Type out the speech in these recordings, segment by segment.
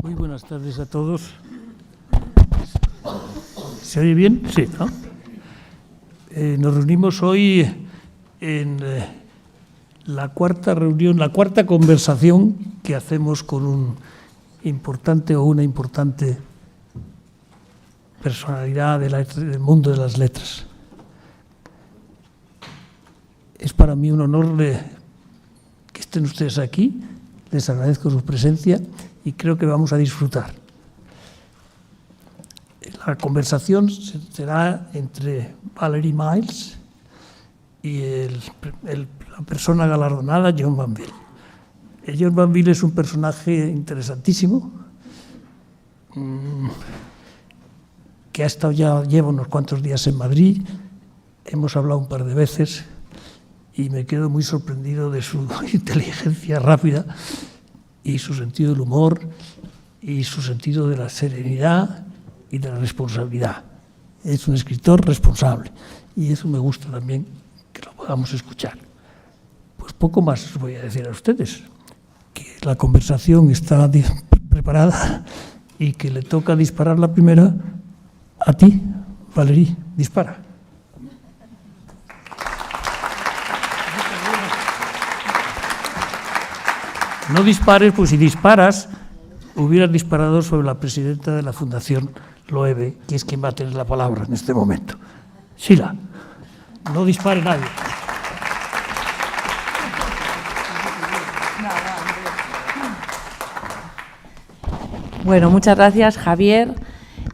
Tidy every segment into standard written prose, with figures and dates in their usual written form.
Muy buenas tardes a todos. ¿Se oye bien? Sí, ¿no? Nos reunimos hoy en la cuarta reunión, la cuarta conversación que hacemos con un importante o una importante personalidad del mundo de las letras. Es para mí un honor que estén ustedes aquí. Les agradezco su presencia y creo que vamos a disfrutar. La conversación será entre Valerie Miles y la persona galardonada, John Banville. John Banville es un personaje interesantísimo que lleva unos cuantos días en Madrid. Hemos hablado un par de veces y me quedo muy sorprendido de su inteligencia rápida y su sentido del humor y su sentido de la serenidad y de la responsabilidad. Es un escritor responsable y eso me gusta también que lo podamos escuchar. Pues poco más os voy a decir a ustedes, que la conversación está preparada y que le toca disparar la primera a ti, Valerie. Dispara. No dispares, pues si disparas, hubieras disparado sobre la presidenta de la Fundación Loewe, que es quien va a tener la palabra en este momento. Sheila, no dispare nadie. Bueno, muchas gracias, Javier,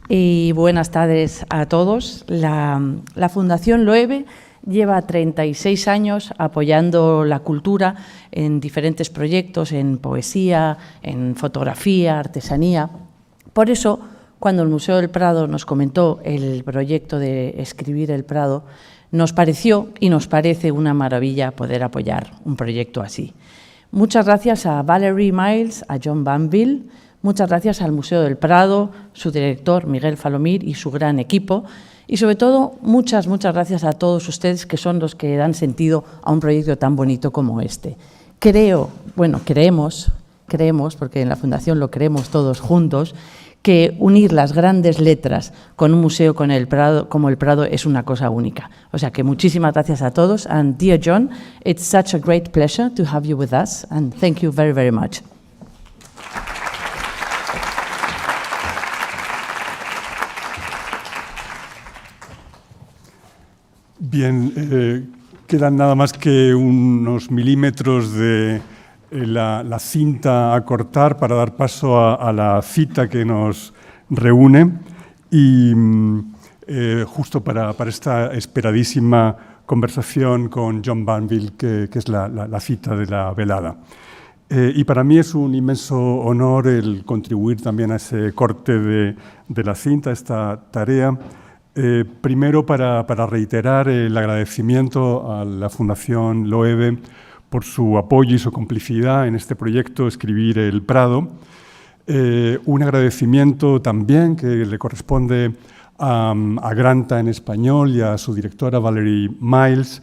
y buenas tardes a todos. La Fundación Loewe lleva 36 años apoyando la cultura en diferentes proyectos, en poesía, en fotografía, artesanía. Por eso, cuando el Museo del Prado nos comentó el proyecto de escribir el Prado, nos pareció y nos parece una maravilla poder apoyar un proyecto así. Muchas gracias a Valerie Miles, a John Banville, muchas gracias al Museo del Prado, su director Miguel Falomir y su gran equipo. Y sobre todo, muchas gracias a todos ustedes que son los que dan sentido a un proyecto tan bonito como este. Creemos, porque en la Fundación lo creemos todos juntos, que unir las grandes letras con un museo como el Prado es una cosa única. O sea que muchísimas gracias a todos. And dear John, it's such a great pleasure to have you with us. And thank you very, very much. Bien, quedan nada más que unos milímetros de la cinta a cortar para dar paso a la cita que nos reúne y justo para esta esperadísima conversación con John Banville, que es la cita de la velada. Y para mí es un inmenso honor el contribuir también a ese corte de la cinta, esta tarea. Primero, para reiterar el agradecimiento a la Fundación Loewe por su apoyo y su complicidad en este proyecto Escribir el Prado. Un agradecimiento también que le corresponde a Granta en español y a su directora Valerie Miles,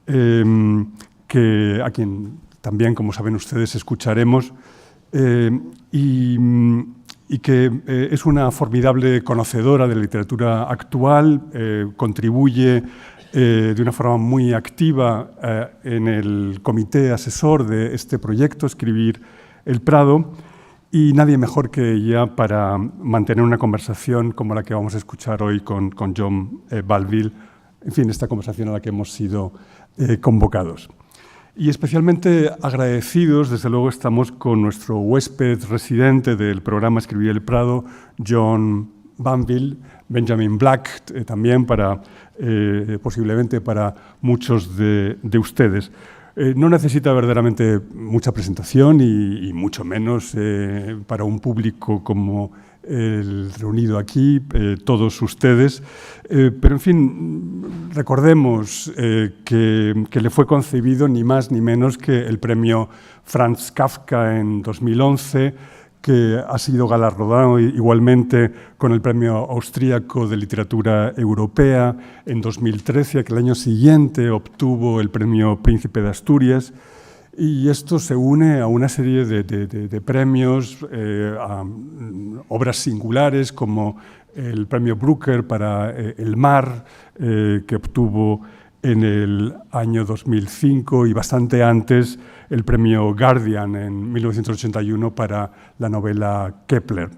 a quien también, como saben ustedes, escucharemos. Y que es una formidable conocedora de la literatura actual, contribuye de una forma muy activa en el comité asesor de este proyecto, Escribir el Prado, y nadie mejor que ella para mantener una conversación como la que vamos a escuchar hoy con John Banville, en fin, esta conversación a la que hemos sido convocados. Y especialmente agradecidos, desde luego, estamos con nuestro huésped residente del programa Escribir el Prado, John Banville, Benjamin Black, también posiblemente para muchos de ustedes. No necesita verdaderamente mucha presentación y mucho menos para un público como el reunido aquí, todos ustedes. Pero, en fin, recordemos que le fue concebido ni más ni menos que el premio Franz Kafka en 2011, que ha sido galardonado igualmente con el premio austríaco de literatura europea en 2013, que el año siguiente obtuvo el premio Príncipe de Asturias, Y esto se une a una serie de premios, a obras singulares como el premio Brooker para El mar, que obtuvo en el año 2005 y bastante antes el premio Guardian en 1981 para la novela Kepler.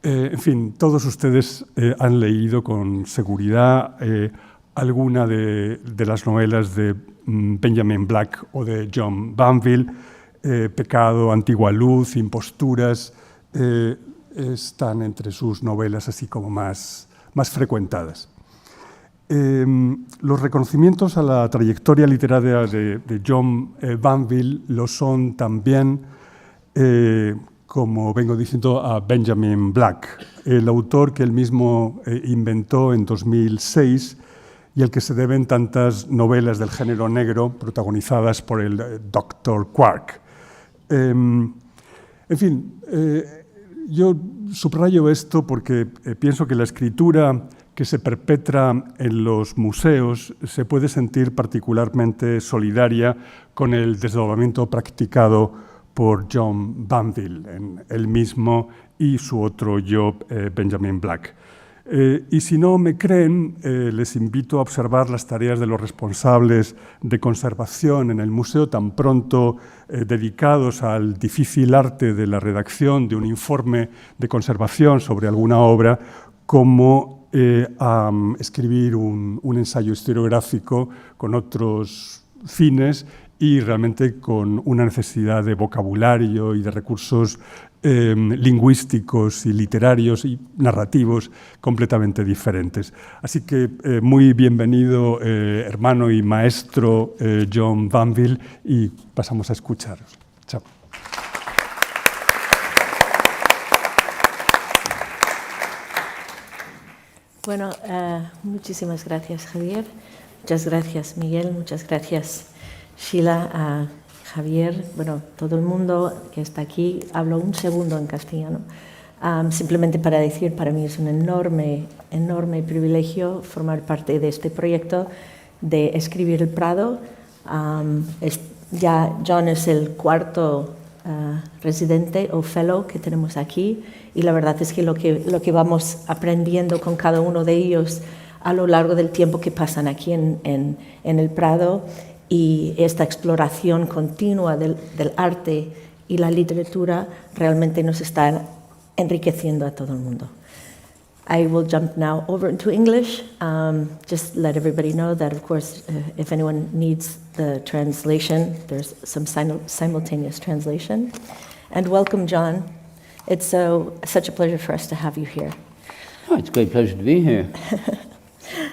En fin, todos ustedes han leído con seguridad alguna de las novelas de Benjamin Black o de John Banville. Pecado, Antigua Luz, Imposturas, están entre sus novelas así como más frecuentadas. Los reconocimientos a la trayectoria literaria de John Banville lo son también, como vengo diciendo, a Benjamin Black, el autor que él mismo inventó en 2006 y al que se deben tantas novelas del género negro protagonizadas por el Dr. Quark. En fin, yo subrayo esto porque pienso que la escritura que se perpetra en los museos se puede sentir particularmente solidaria con el desdoblamiento practicado por John Banville, él mismo y su otro yo, Benjamin Black. Y si no me creen, les invito a observar las tareas de los responsables de conservación en el museo, tan pronto dedicados al difícil arte de la redacción de un informe de conservación sobre alguna obra, como a escribir un ensayo historiográfico con otros fines y realmente con una necesidad de vocabulario y de recursos lingüísticos y literarios y narrativos completamente diferentes. Así que muy bienvenido, hermano y maestro John Banville, y pasamos a escucharos. Chao. Bueno, muchísimas gracias, Javier. Muchas gracias, Miguel. Muchas gracias, Sheila, Javier. Bueno, todo el mundo que está aquí. Hablo un segundo en castellano. Simplemente para decir, para mí es un enorme privilegio formar parte de este proyecto de escribir el Prado. Ya John es el cuarto residente o fellow que tenemos aquí, y la verdad es que lo que vamos aprendiendo con cada uno de ellos a lo largo del tiempo que pasan aquí en el Prado, y esta exploración continua del arte y la literatura realmente nos está enriqueciendo a todo el mundo. I will jump now over into English. Just let everybody know that, of course, if anyone needs the translation, there's some simultaneous translation. And welcome, John. It's such a pleasure for us to have you here. Oh, it's a great pleasure to be here.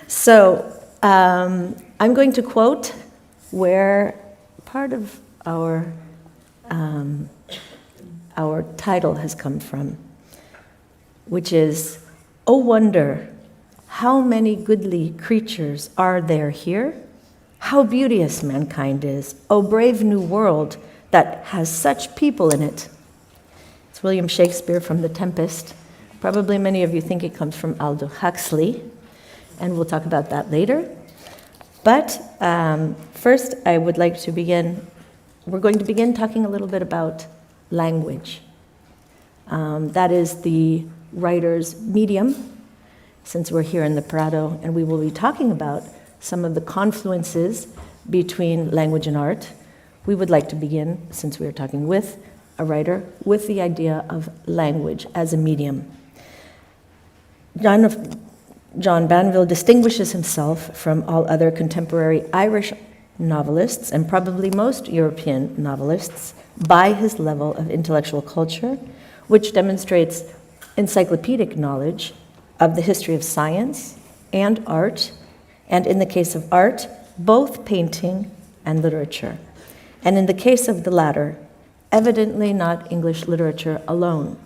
So I'm going to quote where part of our title has come from, which is, "Oh wonder, how many goodly creatures are there here? How beauteous mankind is, oh brave new world that has such people in it." It's William Shakespeare from The Tempest. Probably many of you think it comes from Aldous Huxley, and we'll talk about that later. But first, I would like to begin. We're going to begin talking a little bit about language. That is the writer's medium, since we're here in the Prado, and we will be talking about some of the confluences between language and art. We would like to begin, since we are talking with a writer, with the idea of language as a medium. John Banville distinguishes himself from all other contemporary Irish novelists, and probably most European novelists, by his level of intellectual culture, which demonstrates encyclopedic knowledge of the history of science and art, and in the case of art, both painting and literature. And in the case of the latter, evidently not English literature alone.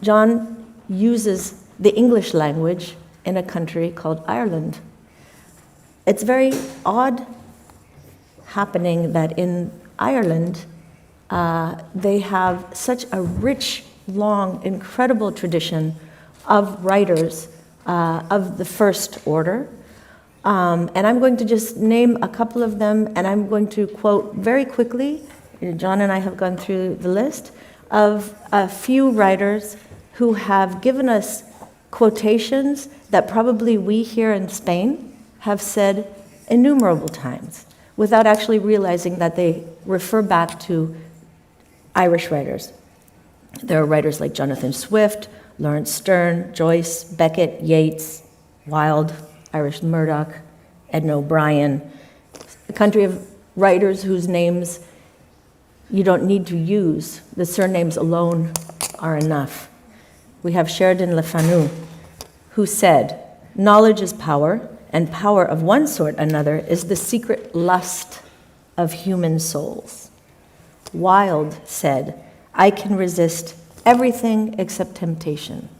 John uses the English language in a country called Ireland. It's very odd happening that in Ireland, they have such a rich, long, incredible tradition of writers of the first order, And I'm going to just name a couple of them, and I'm going to quote very quickly, John and I have gone through the list, of a few writers who have given us quotations that probably we here in Spain have said innumerable times, without actually realizing that they refer back to Irish writers. There are writers like Jonathan Swift, Lawrence Sterne, Joyce, Beckett, Yeats, Wilde, Irish Murdoch, Edna O'Brien, a country of writers whose names you don't need to use. The surnames alone are enough. We have Sheridan Le Fanu, who said, "Knowledge is power, and power of one sort or another is the secret lust of human souls." Wilde said, "I can resist everything except temptation."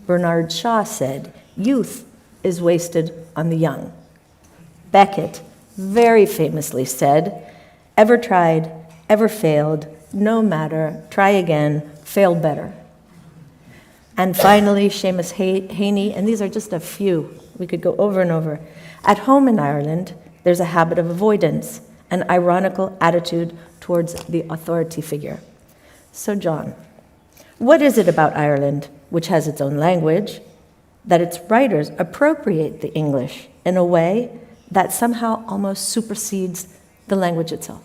Bernard Shaw said, "Youth is wasted on the young." Beckett very famously said, "Ever tried, ever failed, no matter, try again, fail better." And finally, Seamus Heaney, and these are just a few. We could go over and over. "At home in Ireland, there's a habit of avoidance, an ironical attitude towards the authority figure." So, John, what is it about Ireland, which has its own language, that its writers appropriate the English in a way that somehow almost supersedes the language itself?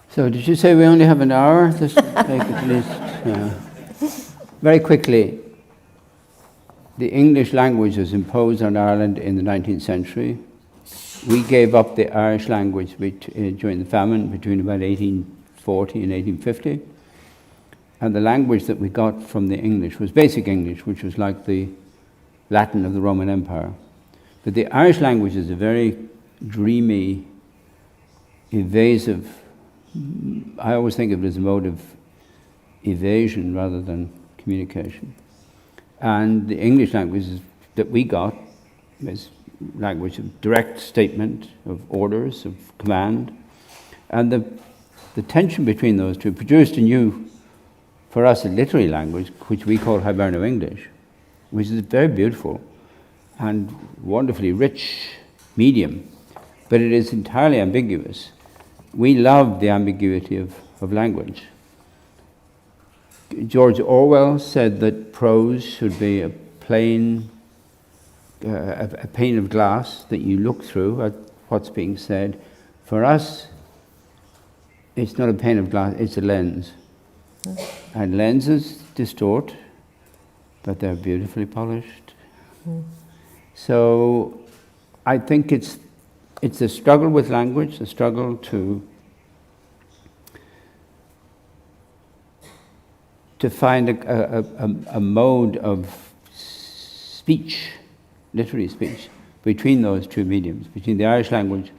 So did you say we only have an hour? Let's make it at least. Very quickly, the English language was imposed on Ireland in the 19th century. We gave up the Irish language during the famine between about 1840 and 1850. And the language that we got from the English was basic English, which was like the Latin of the Roman Empire. But the Irish language is a very dreamy, evasive, I always think of it as a mode of evasion rather than communication. And the English language that we got is language of direct statement, of orders, of command. And the tension between those two produced a new, for us, a literary language, which we call Hiberno-English, which is very beautiful and wonderfully rich medium, but it is entirely ambiguous. We love the ambiguity of language. George Orwell said that prose should be a pane of glass that you look through at what's being said. For us, it's not a pane of glass, it's a lens. And lenses distort, but they're beautifully polished. So I think it's a struggle with language, a struggle to find a mode of speech, literary speech, between those two mediums, between the Irish language,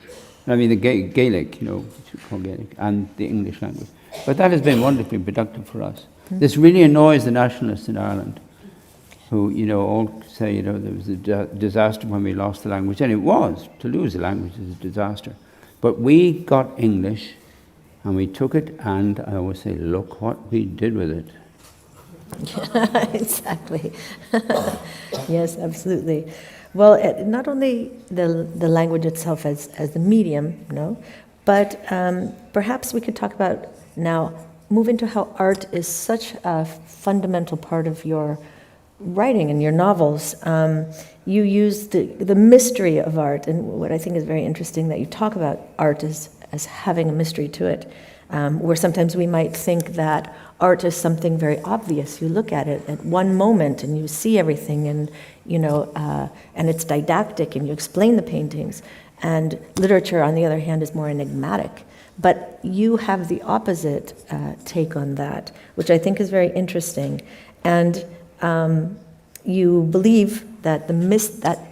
the Gaelic, which we call Gaelic, and the English language. But that has been wonderfully productive for us. This really annoys the nationalists in Ireland, who, all say, there was a disaster when we lost the language. And it was. To lose the language is a disaster. But we got English, and we took it, and I always say, look what we did with it. Exactly. Yes, absolutely. Well, not only the language itself as the medium, but perhaps we could talk about now, move into how art is such a fundamental part of your writing and your novels. You use the mystery of art, and what I think is very interesting that you talk about art as having a mystery to it, where sometimes we might think that art is something very obvious. You look at it at one moment and you see everything, and and it's didactic, and you explain the paintings. And literature, on the other hand, is more enigmatic. But you have the opposite take on that, which I think is very interesting. And you believe that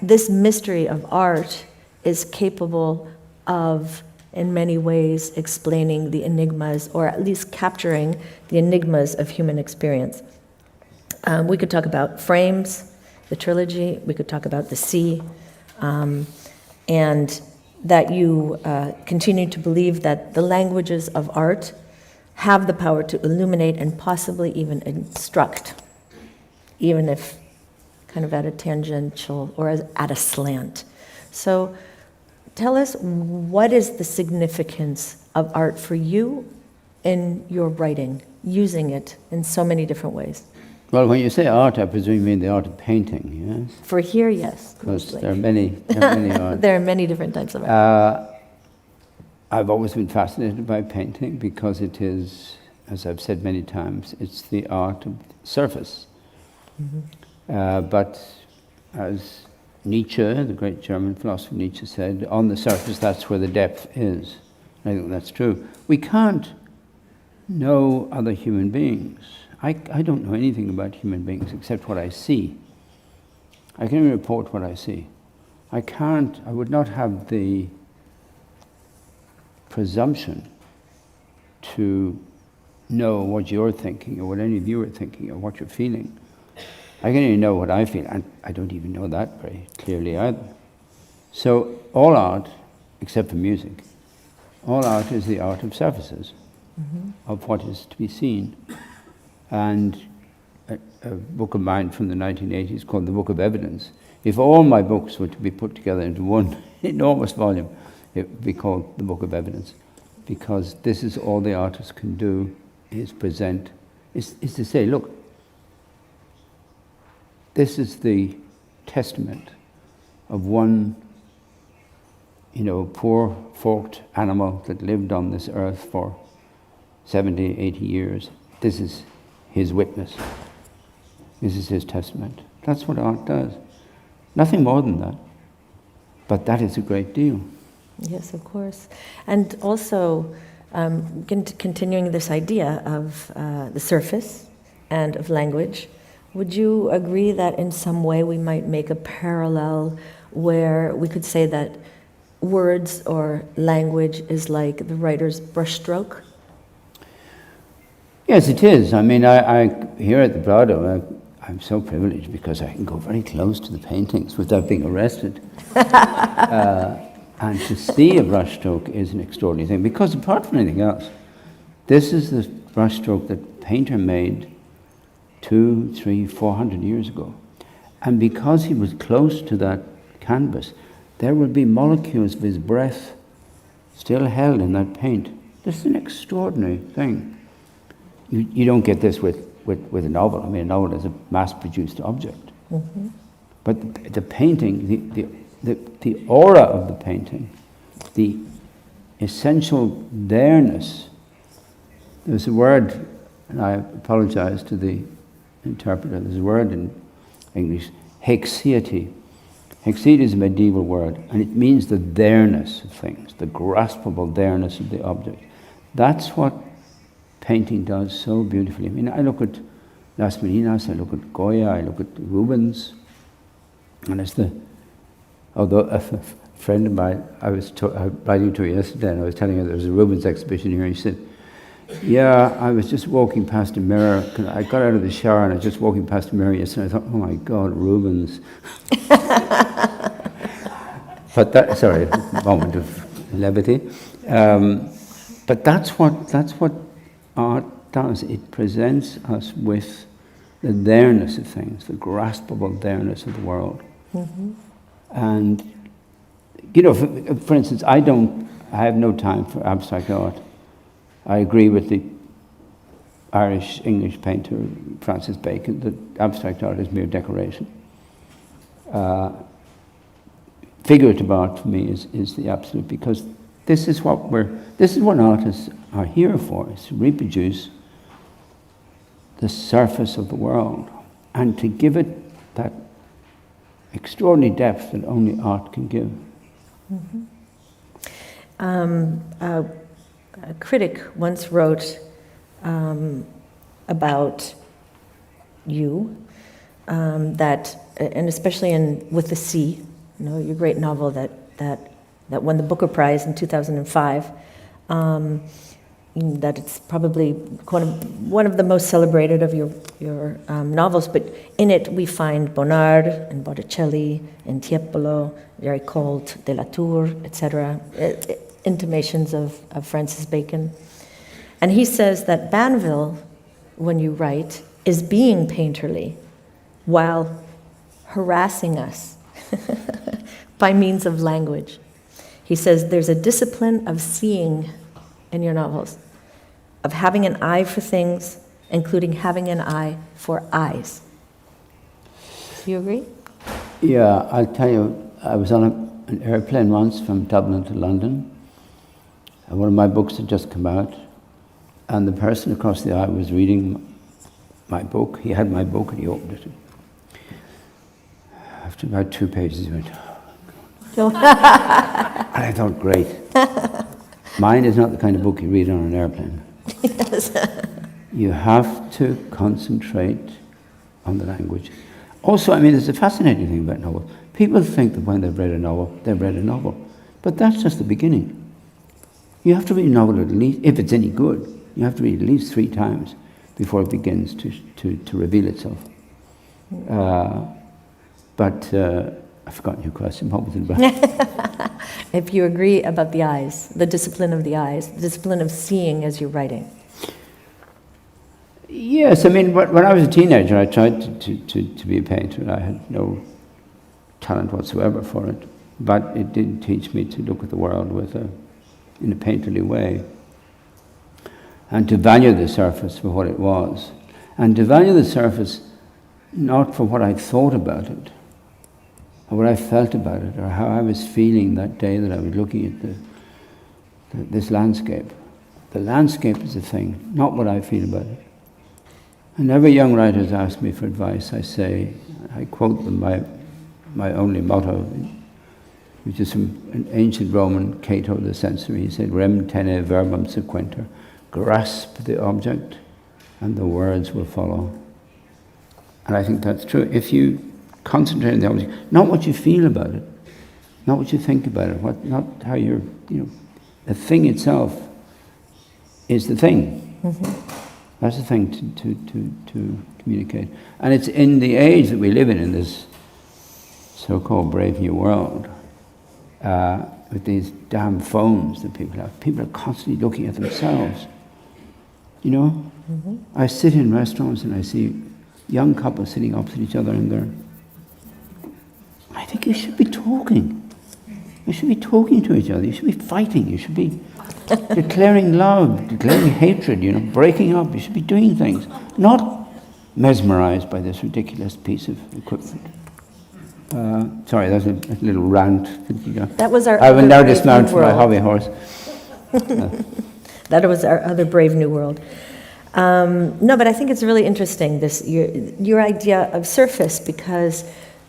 this mystery of art is capable of, in many ways, explaining the enigmas, or at least capturing the enigmas of human experience. We could talk about Frames, the trilogy. We could talk about The Sea, and that you continue to believe that the languages of art have the power to illuminate and possibly even instruct, even if kind of at a tangential or at a slant. So tell us, what is the significance of art for you in your writing, using it in so many different ways? Well, when you say art, I presume you mean the art of painting, yes? For here, yes. Because mostly. there are many arts. There are many different types of art. I've always been fascinated by painting because it is, as I've said many times, it's the art of surface. But as Nietzsche, the great German philosopher Nietzsche said, on the surface that's where the depth is. I think that's true. We can't know other human beings. I don't know anything about human beings except what I see. I can only report what I see. I would not have the presumption to know what you're thinking or what any of you are thinking or what you're feeling. I can only know what I feel, and I don't even know that very clearly either. So all art, except for music, all art is the art of surfaces, of what is to be seen. And a book of mine from the 1980s called The Book of Evidence, if all my books were to be put together into one enormous volume, it would be called The Book of Evidence, because this is all the artist can do, is present, is to say, look, this is the testament of one, poor forked animal that lived on this earth for 70, 80 years. This is his witness. This is his testament. That's what art does. Nothing more than that. But that is a great deal. Yes, of course. And also, continuing this idea of the surface and of language, would you agree that in some way we might make a parallel where we could say that words or language is like the writer's brushstroke? Yes, it is. I mean, I here at the Prado, I'm so privileged because I can go very close to the paintings without being arrested. And to see a brushstroke is an extraordinary thing, because apart from anything else, this is the brushstroke that the painter made 200, 300, 400 years ago. And because he was close to that canvas, there will be molecules of his breath still held in that paint. This is an extraordinary thing. You don't get this with a novel. I mean, a novel is a mass-produced object. But the painting, the aura of the painting, the essential there-ness. There's a word, and I apologize to the interpreter, there's a word in English, haexiety. Haexiety is a medieval word, and it means the there-ness of things, the graspable there-ness of the object. That's what painting does so beautifully. I mean, I look at Las Meninas, I look at Goya, I look at Rubens, and although a friend of mine, I was writing to her yesterday, and I was telling her there was a Rubens exhibition here, and she said, yeah, I was just walking past a mirror. I got out of the shower and I was just walking past a mirror yesterday, and I thought, oh my God, Rubens. But that, sorry, moment of levity. But that's what art does. It presents us with the there-ness of things, the graspable there-ness of the world. And, for instance, I have no time for abstract art. I agree with the Irish-English painter Francis Bacon that abstract art is mere decoration. Figurative art for me is the absolute, because this is what artists are here for, is to reproduce the surface of the world and to give it that extraordinary depth that only art can give. A critic once wrote about you that, and especially with The Sea, your great novel that won the Booker Prize in 2005, that it's probably one of the most celebrated of your novels, but in it we find Bonnard and Botticelli and Tiepolo, very cold, de la Tour, etc., intimations of Francis Bacon. And he says that Banville, when you write, is being painterly, while harassing us by means of language. He says there's a discipline of seeing in your novels, of having an eye for things, including having an eye for eyes. Do you agree? Yeah, I'll tell you, I was on an airplane once from Dublin to London, and one of my books had just come out, and the person across the aisle was reading my book. He had my book and he opened it. After about 2 pages, he went, oh, God. And I thought, great. Mine is not the kind of book you read on an airplane. Yes. You have to concentrate on the language. Also, I mean, there's a fascinating thing about novels. People think that when they've read a novel, they've read a novel. But that's just the beginning. You have to read a novel at least, if it's any good, you have to read at least 3 times before it begins to reveal itself. But I've forgotten your question. What was it about? If you agree about the eyes, the discipline of the eyes, the discipline of seeing as you're writing. Yes, I mean, when I was a teenager, I tried to be a painter. I had no talent whatsoever for it, but it did teach me to look at the world in a painterly way, and to value the surface for what it was, and to value the surface not for what I thought about it, or what I felt about it, or how I was feeling that day that I was looking at this landscape. The landscape is the thing, not what I feel about it. And every young writer has asked me for advice. I quote them my only motto, which is from an ancient Roman Cato the Censor. He said, "Rem tene verbum sequenter," grasp the object and the words will follow. And I think that's true. If you concentrate on the object, not what you feel about it, not what you think about it, not how you're, the thing itself is the thing. Mm-hmm. That's the thing to communicate. And it's in the age that we live in this so-called brave new world, with these damn phones that people have. People are constantly looking at themselves. Mm-hmm. I sit in restaurants and I see young couples sitting opposite each other and I think you should be talking. You should be talking to each other. You should be fighting. You should be declaring love, declaring hatred, breaking up. You should be doing things, not mesmerized by this ridiculous piece of equipment. Sorry, that's a little rant. That was our I will now other dismount Brave from New my World. hobby horse. That was our other Brave New World. No, but I think it's really interesting, your idea of surface, because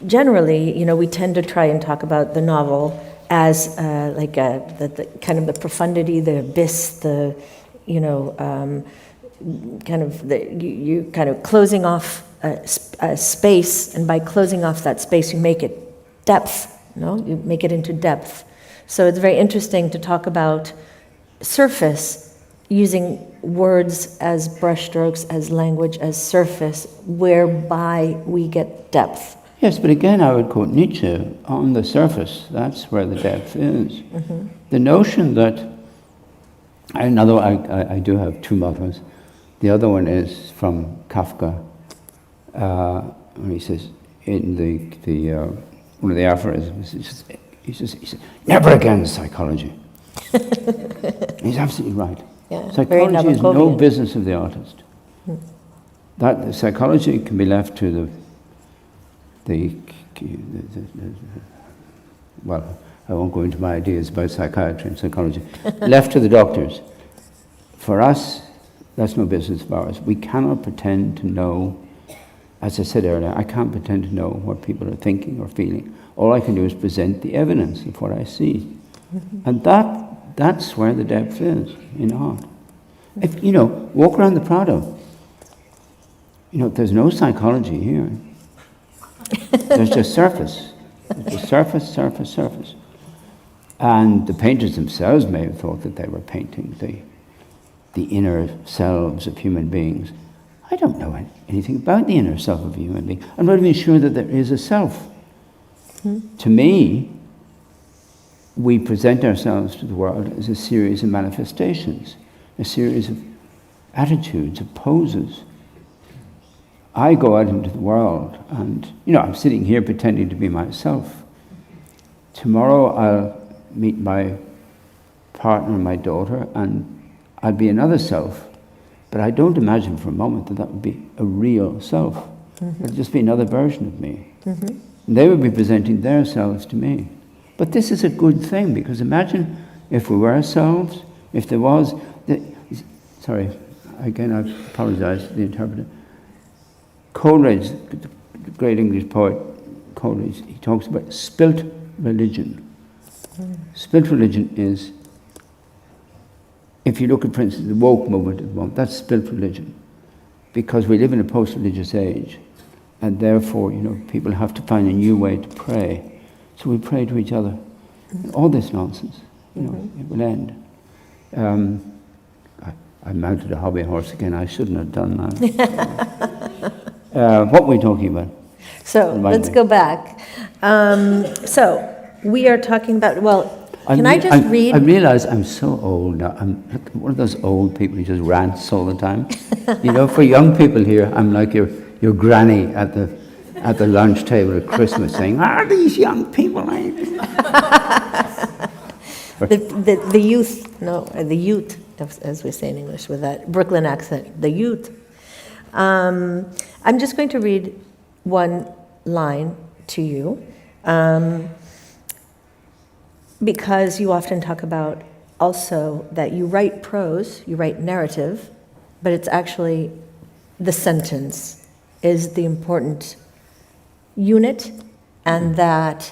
generally, we tend to try and talk about the novel as the kind of the profundity, the abyss, you kind of closing off a space, and by closing off that space, you make it depth. You make it into depth. So it's very interesting to talk about surface using words as brushstrokes, as language, as surface, whereby we get depth. Yes, but again, I would quote Nietzsche, on the surface, that's where the depth is. Mm-hmm. The notion that, I do have 2 mottos. The other one is from Kafka, when he says, in the one of the aphorisms, he says, never again psychology. He's absolutely right. Yeah, psychology is no business of the artist. That the psychology can be left to well, I won't go into my ideas about psychiatry and psychology, left to the doctors. For us, that's no business of ours. We cannot pretend to know, as I said earlier, I can't pretend to know what people are thinking or feeling. All I can do is present the evidence of what I see. Mm-hmm. And that's where the depth is in art. If, walk around the Prado, there's no psychology here. There's just surface. There's just surface. And the painters themselves may have thought that they were painting the inner selves of human beings. I don't know anything about the inner self of a human being. I'm not even sure that there is a self. To me, we present ourselves to the world as a series of manifestations, a series of attitudes, of poses. I go out into the world and, you know, I'm sitting here pretending to be myself. Tomorrow I'll meet my partner, my daughter, and I'll be another self. But I don't imagine for a moment that that would be a real self. Mm-hmm. It'll just be another version of me. Mm-hmm. And they would be presenting their selves to me. But this is a good thing, because imagine if we were ourselves, if there was... sorry, again, I apologize to the interpreter. Coleridge, the great English poet Coleridge, he talks about spilt religion. Spilt religion is, if you look at, for instance, the woke movement at the moment, that's spilt religion. Because we live in a post-religious age, and therefore, you know, people have to find a new way to pray. So we pray to each other. And all this nonsense, you know, it will end. I mounted a hobby horse again. I shouldn't have done that. What were we talking about? So let's go back. So we are talking about, well, I read? I realize I'm so old now. I'm one of those old people who just rants all the time. You know, for young people here, I'm like your granny at the lunch table at Christmas saying, these young people? The youth, as we say in English with that Brooklyn accent, the youth. I'm just going to read one line to you, because you often talk about also that you write prose, you write narrative, but it's actually the sentence is the important unit, and that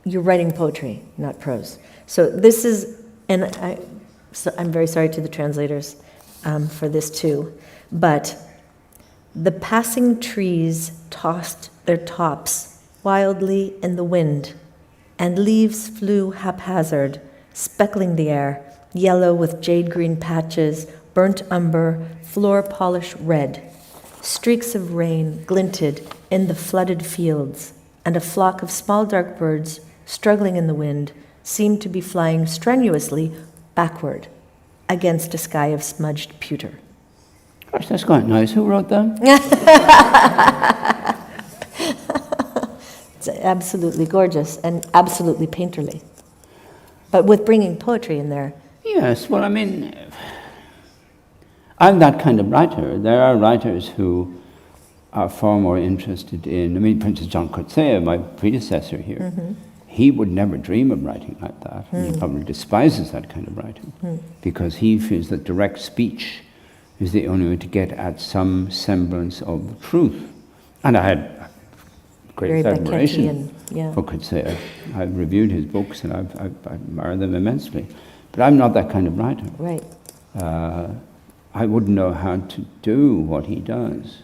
you're writing poetry, not prose. So this is, and I'm very sorry to the translators for this too, but the passing trees tossed their tops wildly in the wind, and leaves flew haphazard, speckling the air, yellow with jade-green patches, burnt umber, floor polish red. Streaks of rain glinted in the flooded fields, and a flock of small dark birds, struggling in the wind, seemed to be flying strenuously backward against a sky of smudged pewter. Gosh, that's quite nice. Who wrote that? It's absolutely gorgeous and absolutely painterly, but with bringing poetry in there. Yes, well, I mean, I'm that kind of writer. There are writers who are far more interested in, I mean, for instance, John Coetzee, my predecessor here, he would never dream of writing like that. He probably despises that kind of writing because he feels that direct speech is the only way to get at some semblance of the truth. And I had great admiration for Coetzee. I've reviewed his books and I admire them immensely. But I'm not that kind of writer. Right. I wouldn't know how to do what he does.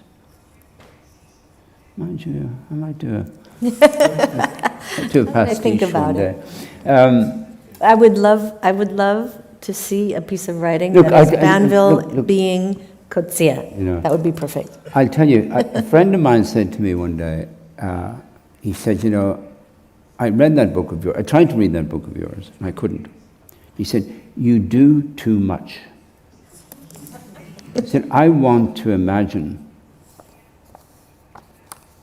Mind you, I might do a pastiche one day. I would love to see a piece of writing that is Banville being Coetzee. You know, that would be perfect. I'll tell you, a friend of mine said to me one day, he said, you know, I read that book of yours, I tried to read that book of yours, and I couldn't. He said, you do too much. He said, I want to imagine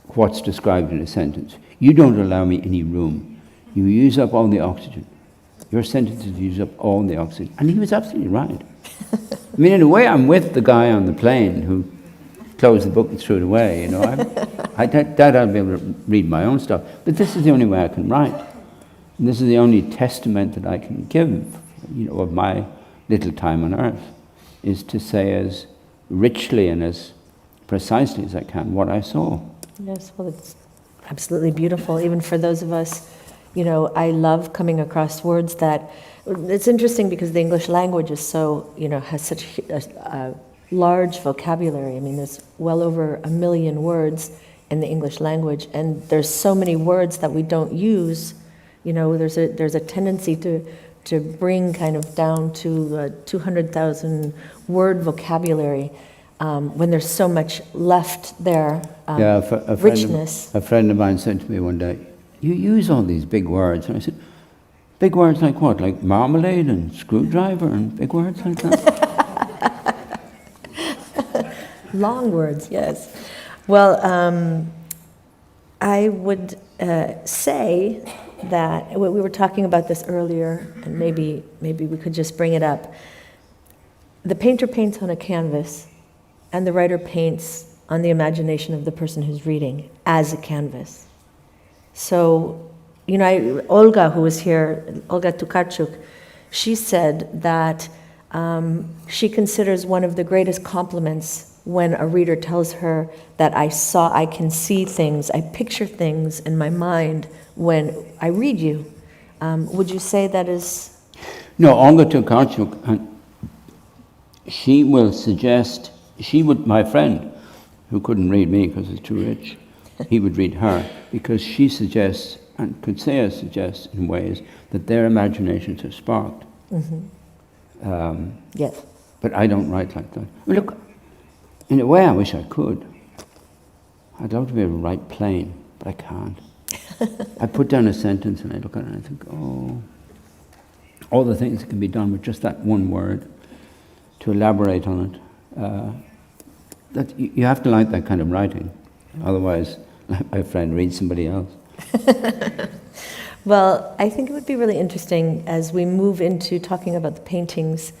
what's described in a sentence. You don't allow me any room. You use up all the oxygen. Your sentences use up all the oxygen. And he was absolutely right. I mean, in a way, I'm with the guy on the plane who closed the book and threw it away, you know. I doubt I'll be able to read my own stuff. But this is the only way I can write. And this is the only testament that I can give, you know, of my little time on earth, is to say as richly and as precisely as I can what I saw. Yes, well, it's absolutely beautiful, even for those of us, you know, I love coming across words that, it's interesting because the English language is so, you know, has such a large vocabulary. I mean, there's well over 1 million words in the English language, and there's so many words that we don't use. You know, there's a tendency to bring kind of down to 200,000 word vocabulary when there's so much left there. Richness. A friend of mine said to me one day, you use all these big words. And I said, big words like what? Like marmalade and screwdriver and big words like that? Long words, yes. Well, I would say that we were talking about this earlier, and maybe we could just bring it up. The painter paints on a canvas, and the writer paints on the imagination of the person who's reading as a canvas. So, you know, Olga, who was here, Olga Tukarczuk, she said that she considers one of the greatest compliments when a reader tells her that I can see things, I picture things in my mind when I read you. Would you say that is? No, Olga Tukarczuk, she will suggest, my friend, who couldn't read me because he's too rich, he would read her, because she suggests, and could say suggests in ways that their imaginations are sparked. Mm-hmm. Yes. But I don't write like that. I mean, look, in a way I wish I could. I'd love to be able to write plain, but I can't. I put down a sentence and I look at it and I think, oh, all the things that can be done with just that one word, to elaborate on it. That you have to like that kind of writing. Otherwise, like my friend, read somebody else. Well, I think it would be really interesting as we move into talking about the paintings,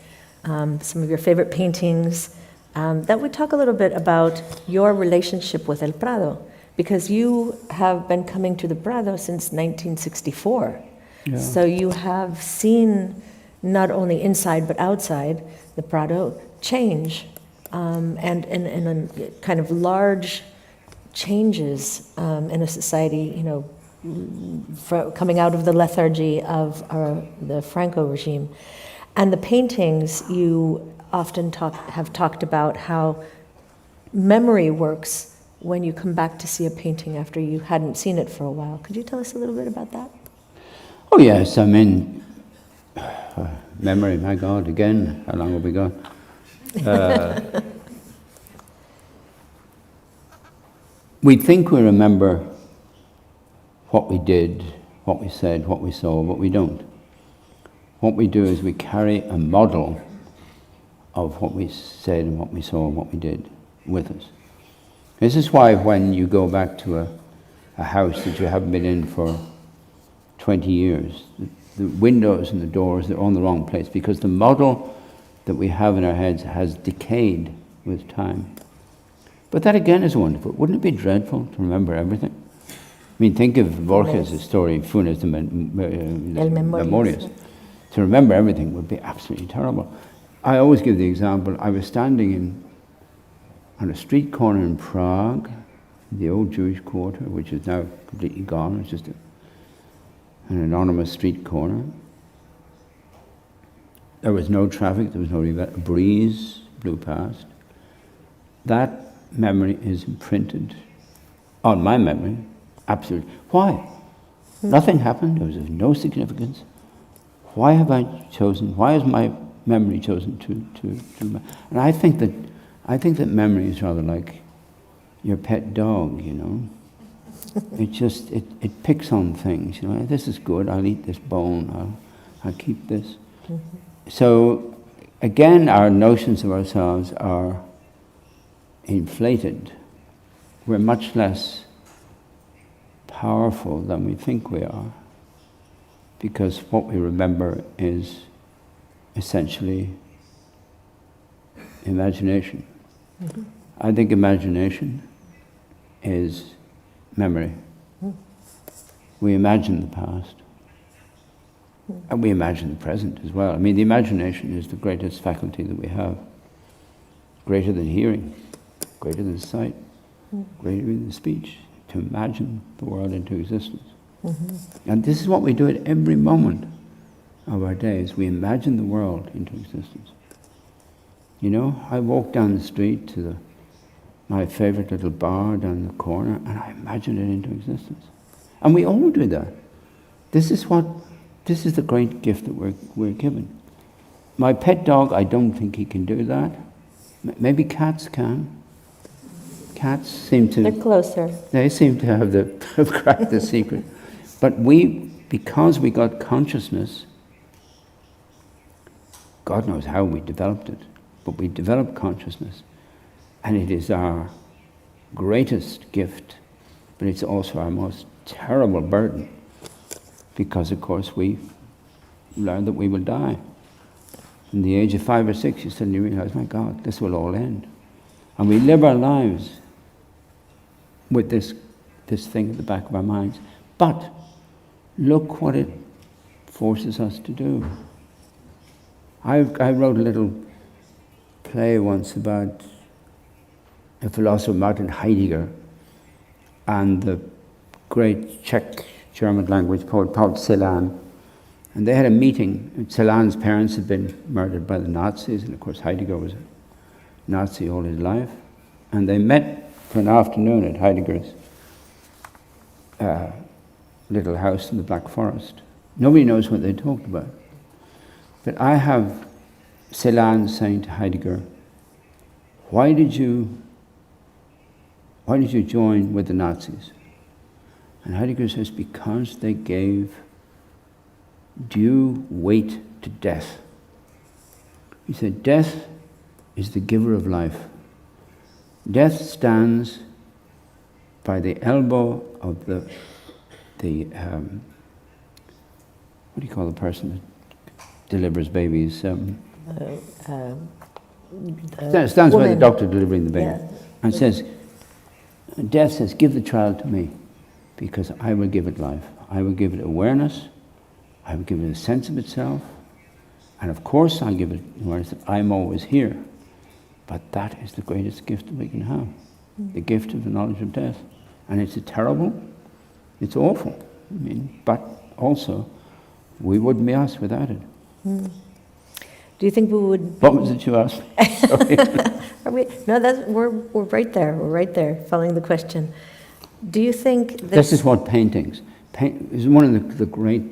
some of your favorite paintings, that we talk a little bit about your relationship with El Prado, because you have been coming to the Prado since 1964. Yeah. So you have seen not only inside but outside the Prado change, and in kind of large changes in a society, you know, coming out of the lethargy of the Franco regime. And the paintings, you often have talked about how memory works when you come back to see a painting after you hadn't seen it for a while. Could you tell us a little bit about that? Oh yes, I mean, memory, my God, again, how long have we got? We think we remember what we did, what we said, what we saw, but we don't. What we do is we carry a model of what we said and what we saw and what we did with us. This is why when you go back to a house that you haven't been in for 20 years, the windows and the doors, they're on the wrong place, because the model that we have in our heads has decayed with time. But that again is wonderful. Wouldn't it be dreadful to remember everything? I mean, think of Borges' story, Funes de Memorias. To remember everything would be absolutely terrible. I always give the example, I was standing on a street corner in Prague, the old Jewish quarter, which is now completely gone. It's just an anonymous street corner. There was no traffic, there was no a breeze blew past. That memory is imprinted on my memory, absolutely. Why? Nothing happened, there was of no significance. Why have I chosen, why is my memory chosen to and I think that memory is rather like your pet dog, you know. It just, it picks on things, you know. This is good, I'll eat this bone, I'll keep this. Mm-hmm. So, again, our notions of ourselves are inflated. We're much less powerful than we think we are, because what we remember is essentially imagination. Mm-hmm. I think imagination is memory. We imagine the past. And we imagine the present as well. I mean, the imagination is the greatest faculty that we have. Greater than hearing, greater than sight, greater than speech. To imagine the world into existence. Mm-hmm. And this is what we do at every moment of our days. We imagine the world into existence. You know, I walk down the street to my favorite little bar down the corner, and I imagine it into existence. And we all do that. This is the great gift that we're given. My pet dog, I don't think he can do that. Maybe cats can. Cats seem to... They're closer. They seem to have cracked the secret. But because we got consciousness, God knows how we developed it, but we developed consciousness, And it is our greatest gift, but it's also our most terrible burden, because of course we learn that we will die. From the age of 5 or 6, you suddenly realize, my God, this will all end. And we live our lives with this thing at the back of our minds. But look what it forces us to do. I wrote a little play once about a philosopher, Martin Heidegger, and the great Czech German language poet Paul Celan. And they had a meeting. Celan's parents had been murdered by the Nazis, and of course Heidegger was a Nazi all his life. And they met for an afternoon at Heidegger's little house in the Black Forest. Nobody knows what they talked about. But I have Celan saying to Heidegger, why did you join with the Nazis? And Heidegger says, because they gave due weight to death. He said, death is the giver of life. Death stands by the elbow of the what do you call the person that delivers babies? Stands stands by the doctor delivering the baby, Yeah. and says, death says, give the child to me, because I will give it life. I will give it awareness. I will give it a sense of itself. And of course I'll give it awareness that I'm always here. But that is the greatest gift that we can have. The gift of the knowledge of death. And it's terrible, it's awful. I mean, but also, we wouldn't be us without it. Do you think we would... What was it you asked? Sorry. Are we? No, we're right there. We're right there, following the question. Do you think that... This is what paintings... is one of the great...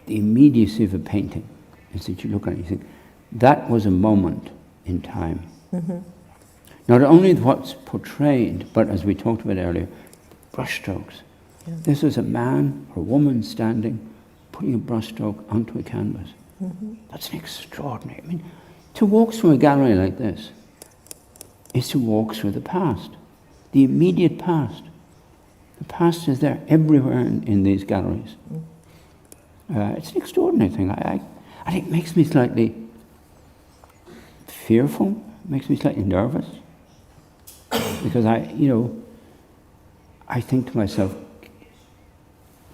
The immediacy of a painting is that you look at it and you think, that was a moment in time. Mm-hmm. Not only what's portrayed, but as we talked about earlier, brushstrokes. Yeah. This is a man or a woman standing, putting a brushstroke onto a canvas. Mm-hmm. That's an extraordinary... I mean, to walk through a gallery like this is to walk through the past, the immediate past. The past is there everywhere in these galleries. It's an extraordinary thing. And it makes me slightly fearful, makes me slightly nervous, because I think to myself,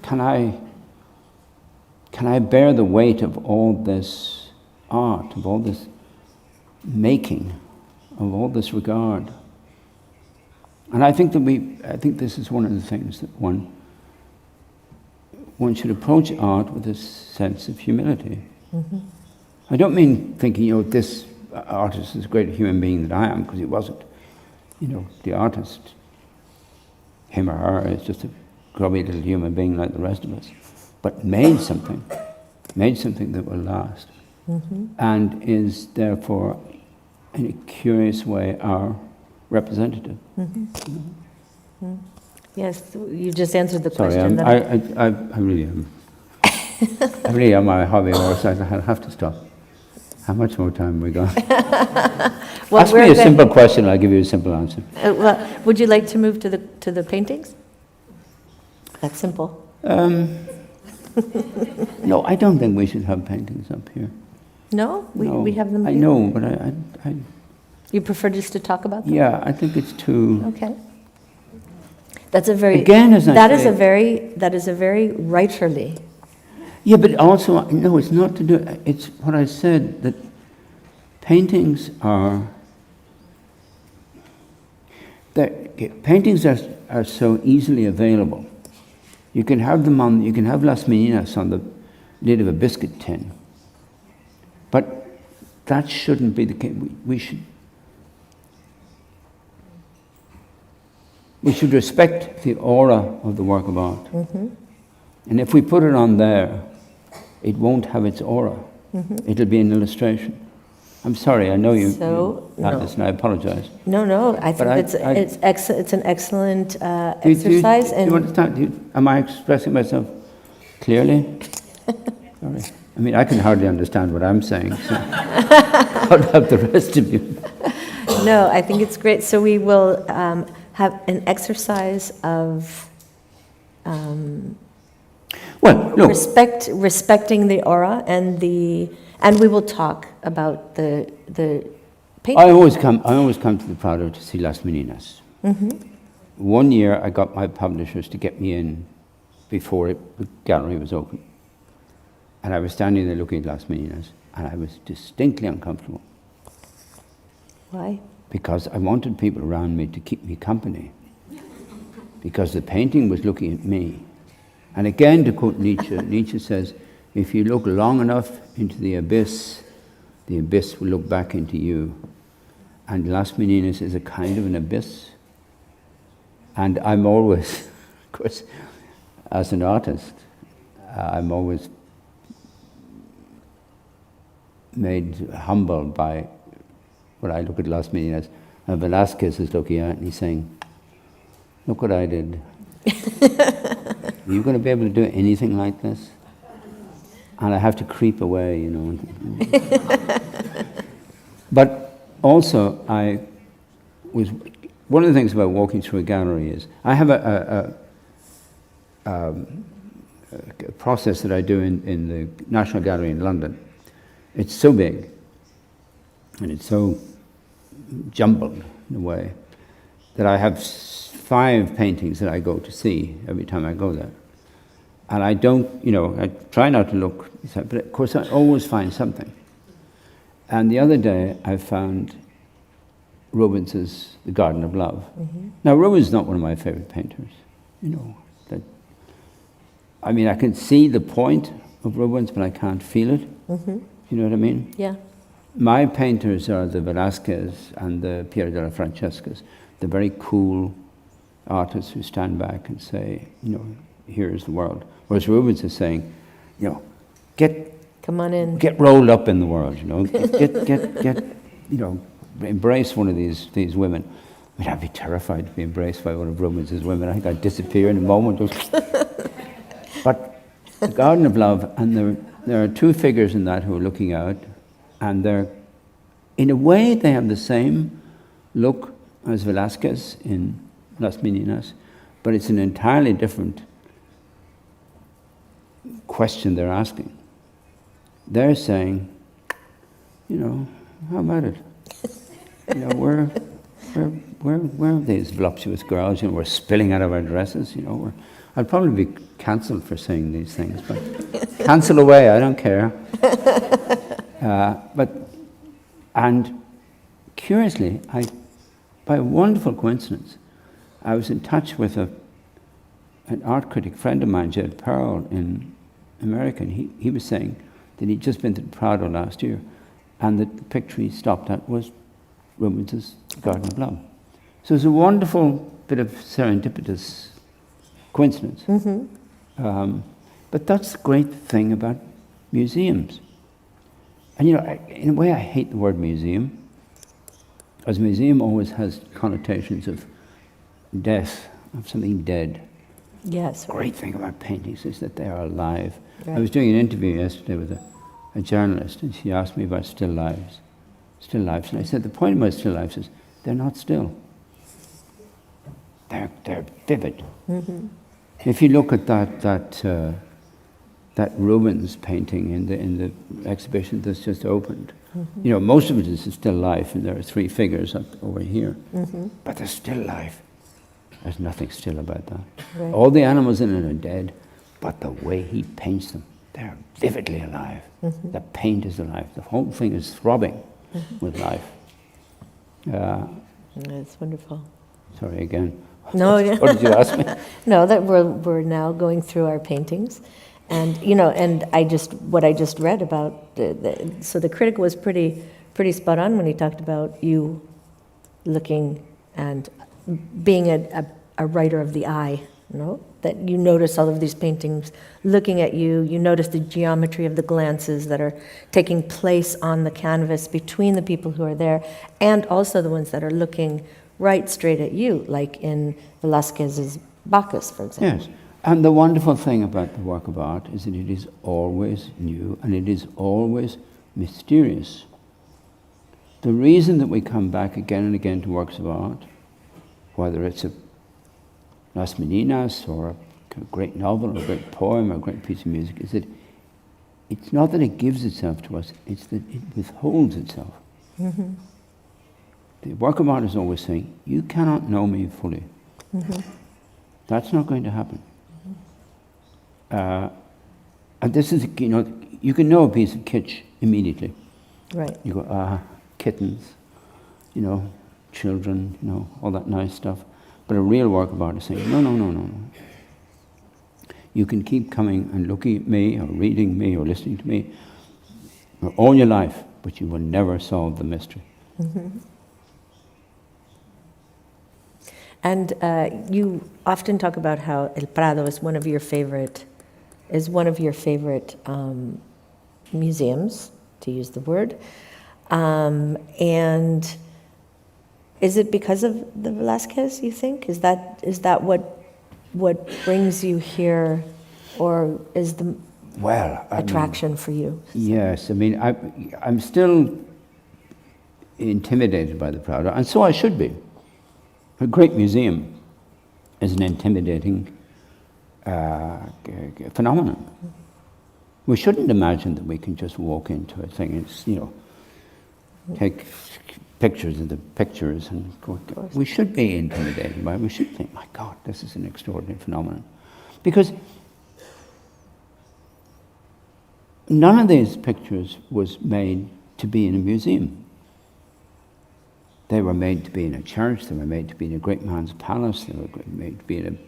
can I bear the weight of all this art, of all this making, of all this regard? And I think this is one of the things that one should approach art with a sense of humility. Mm-hmm. I don't mean thinking, this artist is a greater human being than I am, because he wasn't. The artist, him or her, is just a grubby little human being like the rest of us, but made something that will last, and is therefore, in a curious way, our representative. Yes, you just answered the Sorry, question. I really am. I really am my hobby horse. I have to stop. How much more time have we got? Well, Ask me a simple question, I'll give you a simple answer. Well, would you like to move to the paintings? That's simple. No, I don't think we should have paintings up here. No? No, We have them I here? know, but I You prefer just to talk about them? yeah, I think it's too... Okay. That's a very... Again, as I that is say- a very writerly... Yeah, but also, no, it's not to do... It's what I said, that paintings are... Paintings are so easily available. You can have them on... You can have Las Meninas on the lid of a biscuit tin. But that shouldn't be the case. We should respect the aura of the work of art. And if we put it on there, it won't have its aura. It'll be an illustration. I'm sorry, I know you So, had no. this, and I apologize. No, I think But it's an excellent Do you exercise. do you understand? Am I expressing myself clearly? Sorry. I mean, I can hardly understand what I'm saying, so what about the rest of you? No, I think it's great. So we will have an exercise of Well, look, respecting the aura and we will talk about the painting. I always come to the Prado to see Las Meninas. One year I got my publishers to get me in before the gallery was open. And I was standing there looking at Las Meninas, and I was distinctly uncomfortable. Why? Because I wanted people around me to keep me company. Because the painting was looking at me. And again, to quote Nietzsche, Nietzsche says, if you look long enough into the abyss will look back into you. And Las Meninas is a kind of an abyss. And I'm always, of course, as an artist, I'm always made humble by when I look at Las Meninas, and Velázquez is looking at it and he's saying, look what I did. Are you going to be able to do anything like this? And I have to creep away, you know. But also, one of the things about walking through a gallery is, I have a process that I do in the National Gallery in London. It's so big, and it's so jumbled in a way, that I have 5 paintings that I go to see every time I go there. And I don't, you know, I try not to look, but of course I always find something. And the other day I found Rubens's The Garden of Love. Now Rubens is not one of my favorite painters, you know. I mean, I can see the point of Rubens, but I can't feel it. You know what I mean? Yeah. My painters are the Velázquez and the Piero della Francescas, the very cool artists who stand back and say, you know, here's the world. Whereas Rubens is saying, you know, come on in. Get rolled up in the world, you know, get you know, embrace one of these women. I mean, I'd be terrified to be embraced by one of Rubens's women. I think I'd disappear in a moment. But The Garden of Love, and there are 2 figures in that who are looking out, and in a way they have the same look as Velázquez in Las Meninas, but it's an entirely different question they're asking. They're saying, you know, how about it? You know, where are these voluptuous girls? You know, we're spilling out of our dresses. You know, I'll probably be cancelled for saying these things, but cancel away, I don't care. And curiously, by a wonderful coincidence, I was in touch with an art critic friend of mine, Jed Pearl, in America, and he was saying that he'd just been to the Prado last year, and that the picture he stopped at was Rubens's Garden of Love. So it's a wonderful bit of serendipitous coincidence. But that's the great thing about museums. And you know, in a way I hate the word museum, because museum always has connotations of death, of something dead. Yes. The great thing about paintings is that they are alive. Right. I was doing an interview yesterday with a journalist, and she asked me about still lives. Still lives. And I said, the point about still lives is they're not still. They're vivid. If you look at that Rubens painting in the exhibition that's just opened, you know, most of it is still life, and there are 3 figures up over here. But they're still life. There's nothing still about that. Right. All the animals in it are dead, but the way he paints them, they're vividly alive. The paint is alive. The whole thing is throbbing with life. That's wonderful. Sorry again. No, What did you ask me? No, that we're now going through our paintings, and you know, and what I just read about so the critic was pretty spot on when he talked about you looking and being a writer of the eye, you know, that you notice all of these paintings looking at you, you notice the geometry of the glances that are taking place on the canvas between the people who are there, and also the ones that are looking right straight at you, like in Velázquez's Bacchus, for example. Yes, and the wonderful thing about the work of art is that it is always new and it is always mysterious. the reason that we come back again and again to works of art, whether it's a Las Meninas or a great novel or a great poem or a great piece of music, is that it's not that it gives itself to us, it's that it withholds itself. Mm-hmm. The work of art is always saying, you cannot know me fully. Mm-hmm. That's not going to happen. And this is, you can know a piece of kitsch immediately. Right. You go, kittens, children, all that nice stuff. But a real work of art is saying, no. You can keep coming and looking at me, or reading me, or listening to me, all your life, but you will never solve the mystery. Mm-hmm. And you often talk about how El Prado is one of your favorite museums, to use the word. And is it because of the Velázquez, you think? Is that what brings you here, or is the attraction for you? Yes, I'm still intimidated by the Prado, and so I should be. A great museum is an intimidating phenomenon. We shouldn't imagine that we can just walk into a thing and, take pictures of the pictures and go. We should be intimidated by it. We should think, my God, this is an extraordinary phenomenon. Because none of these pictures was made to be in a museum. They were made to be in a church, they were made to be in a great man's palace, they were made to be in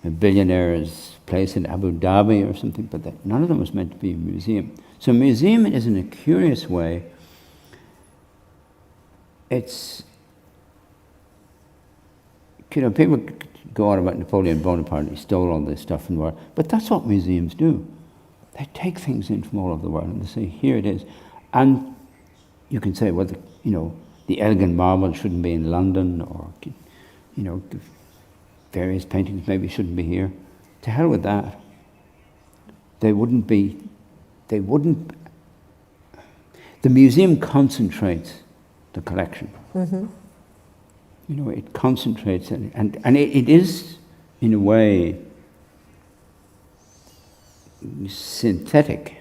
a billionaire's place in Abu Dhabi or something, but none of them was meant to be a museum. So a museum is, in a curious way, it's, people go on about Napoleon Bonaparte, he stole all this stuff from the world, but that's what museums do. They take things in from all over the world and they say, here it is. And you can say, well, the elegant marble shouldn't be in London, or, the various paintings maybe shouldn't be here. To hell with that. The museum concentrates the collection. Mm-hmm. It concentrates, and it is, in a way, synthetic.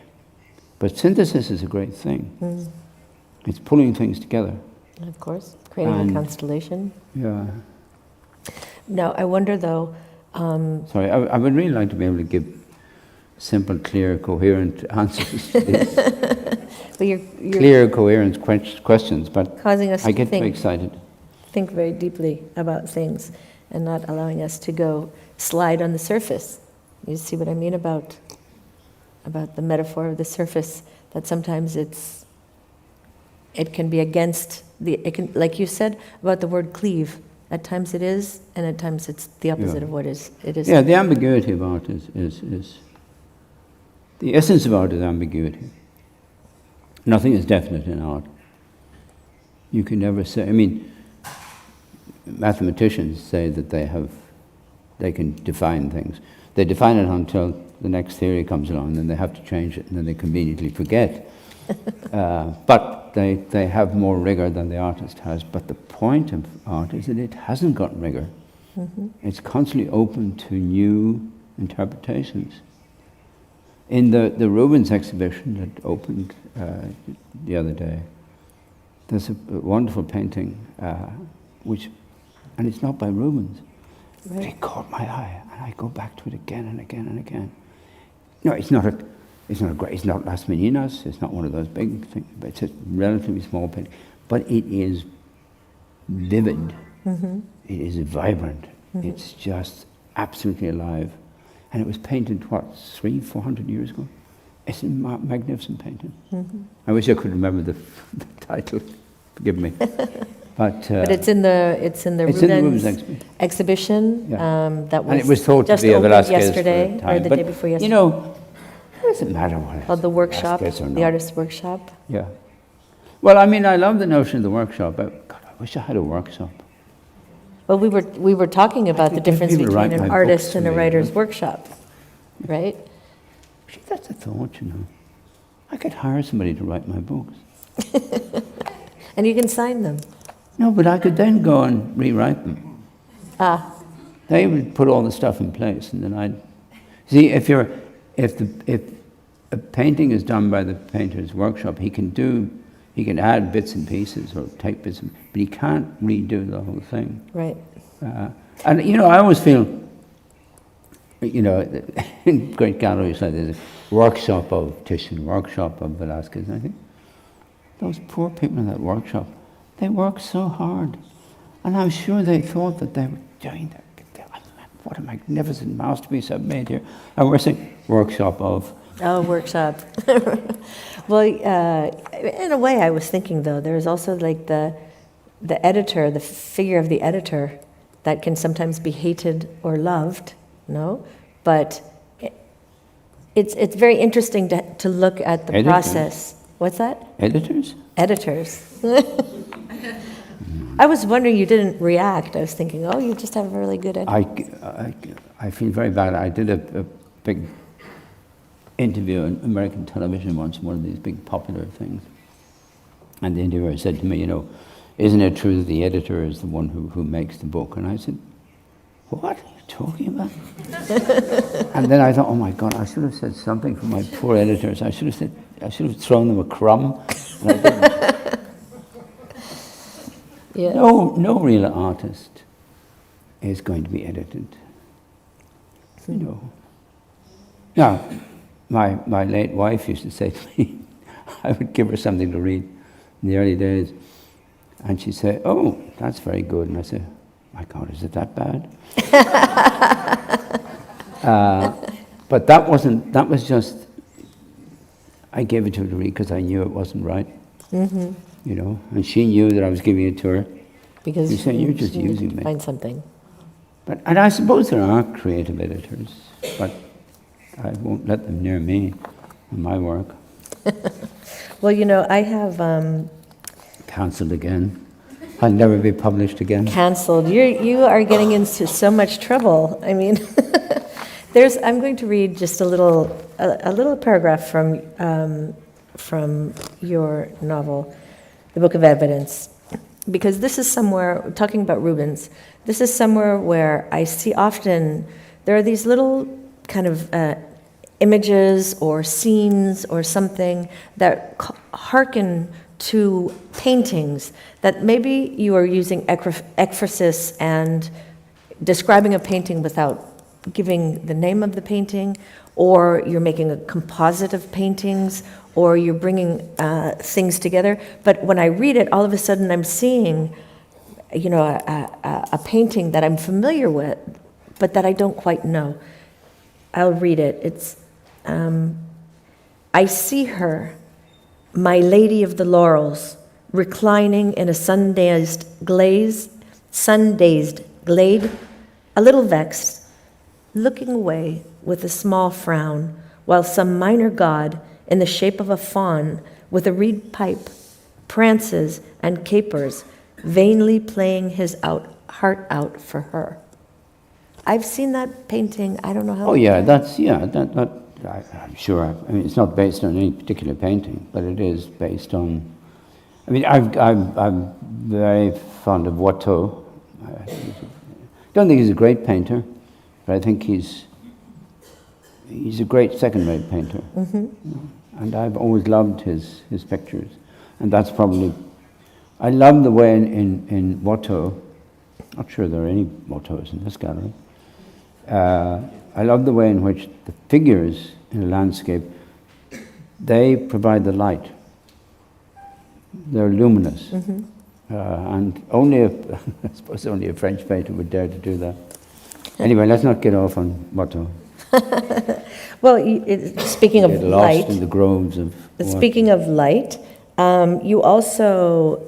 But synthesis is a great thing. Mm. It's pulling things together. Of course, creating a constellation. Yeah. Now, I wonder though... Sorry, I would really like to be able to give simple, clear, coherent answers to these but you're clear, coherent questions, but causing us I to get very excited. Think very deeply about things and not allowing us to go slide on the surface. You see what I mean about the metaphor of the surface, that sometimes it can be against like you said about the word cleave. At times it is, and at times it's the opposite of what it is. Yeah, the ambiguity of art is the essence of art is ambiguity. Nothing is definite in art. You can never say. Mathematicians say that they can define things. They define it until the next theory comes along, and then they have to change it, and then they conveniently forget. But they have more rigor than the artist has. But the point of art is that it hasn't got rigor. Mm-hmm. It's constantly open to new interpretations. In the Rubens exhibition that opened the other day, there's a wonderful painting, and it's not by Rubens. Right. But it caught my eye, and I go back to it again and again and again. No, it's not Las Meninas, it's not one of those big things, but it's a relatively small painting. But it is vivid, mm-hmm. It is vibrant, mm-hmm. It's just absolutely alive. And it was painted, 300-400 years ago? It's a magnificent painting. Mm-hmm. I wish I could remember the title, forgive me. But it's in the Rubens exhibition, yeah. That was, and it was thought just to be a opened Velázquez yesterday, for a time. or the day before yesterday. It doesn't matter what called the workshop, the the artist's workshop. Yeah. Well, I love the notion of the workshop. God, I wish I had a workshop. Well, we were talking about the difference between an artist and a writer's workshop, right? Gee, that's a thought, I could hire somebody to write my books. And you can sign them. No, but I could then go and rewrite them. Ah, They would put all the stuff in place, and then I'd see if a painting is done by the painter's workshop, he can add bits and pieces or take bits, but he can't redo the whole thing. right. And you know, I always feel, you know, in great galleries like there's a workshop of Titian, workshop of Velázquez, and I think those poor people in that workshop, they work so hard, and I'm sure they thought that they were doing that. What a magnificent masterpiece I've made here. And we're saying workshop of. Oh, workshop. Well, in a way, I was thinking though, there's also like the editor, the figure of the editor, that can sometimes be hated or loved. No, but it's very interesting to look at the Editors. process. What's that? Editors? Editors. I was wondering you didn't react. I was thinking, oh, you just have a really good editor. I feel very bad. I did a big interview on American television once, one of these big popular things. And the interviewer said to me, you know, isn't it true that the editor is the one who makes the book? And I said, what are you talking about? And then I thought, oh my God, I should have said something for my poor editors. I should have thrown them a crumb. And I didn't. Yeah. No real artist is going to be edited. You know. Now, my late wife used to say to me, I would give her something to read in the early days, and she'd say, oh, that's very good. And I said, my God, is it that bad? But that was just, I gave it to her to read because I knew it wasn't right. Mm-hmm. You know, and she knew that I was giving it to her. Because You say, you're just using me. Find something. And I suppose there are creative editors, but I won't let them near me and my work. Well, you know, I have Cancelled again. I'll never be published again. canceled. You are getting into so much trouble. I mean, I'm going to read just a little paragraph from your novel, The Book of Evidence, because this is somewhere, talking about Rubens, this is somewhere where I see often there are these little kind of images or scenes or something that hearken to paintings that maybe you are using ekphrasis and describing a painting without giving the name of the painting, or you're making a composite of paintings, or you're bringing things together. But when I read it, all of a sudden I'm seeing, you know, a painting that I'm familiar with, but that I don't quite know. I'll read it. It's, I see her, my lady of the laurels, reclining in a sun-dazed glade, a little vexed, looking away with a small frown, while some minor god in the shape of a faun with a reed pipe prances and capers, vainly playing his heart out for her. I've seen that painting. I don't know how. Oh yeah, I'm sure. I mean, it's not based on any particular painting, but it is based on. I mean, I'm very fond of Watteau. I don't think he's a great painter, but I think he's a great second-rate painter. Mm-hmm. And I've always loved his pictures, and that's probably. I love the way in Watteau. Not sure there are any Watteaus in this gallery. I love the way in which the figures in a landscape, they provide the light. They're luminous. Mm-hmm. And I suppose only a French painter would dare to do that. Anyway, let's not get off on Watteau. Well, speaking of Get lost light, in the groves of. speaking of light, you also,